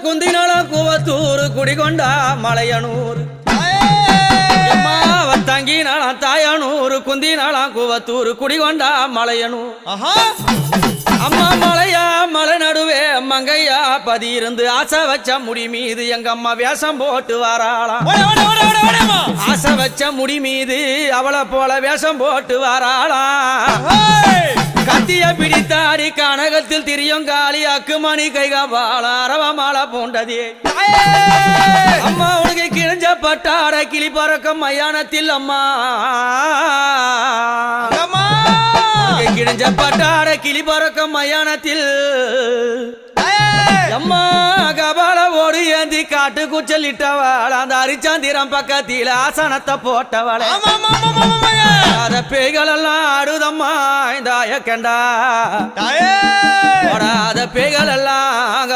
குந்தினாளா கூவத்தூர் குடிகொண்டா மலையனூர் தங்கினாளாம் தாயானூர் குந்தினாளாம் கூவத்தூர் குடிகொண்டா மலையனூர் அம்மா மலையா மலை நடுவே மங்கையா பதியிருந்து ஆசை வச்ச முடி மீது எங்க அம்மா வேஷம் போட்டு வாராளாம் ஆசை வச்ச முடி மீது அவளை போல வேஷம் போட்டு வாராளாம் கத்திய பிடித்தாடி கனகத்தில் திரியுங்காலி அக்குமணி கைகால அரவமாலை பூண்டதே அம்மா உனக்கு கிழிஞ்ச பட்டாட கிளி பறக்கும் மயானத்தில் அம்மா கிழிஞ்ச பட்டாட கிளி பறக்கும் மயானத்தில் அம்மா கபால ஓடு ஏந்தி காட்டு குச்சலிட்டவள் அந்த அரிச்சாந்திரம் பக்கத்தில் ஆசனத்தை போட்டவள் அத பேய்கள் எல்லாம் ஆடுதம்மா இந்த கண்டா பேய்கள் எல்லாம்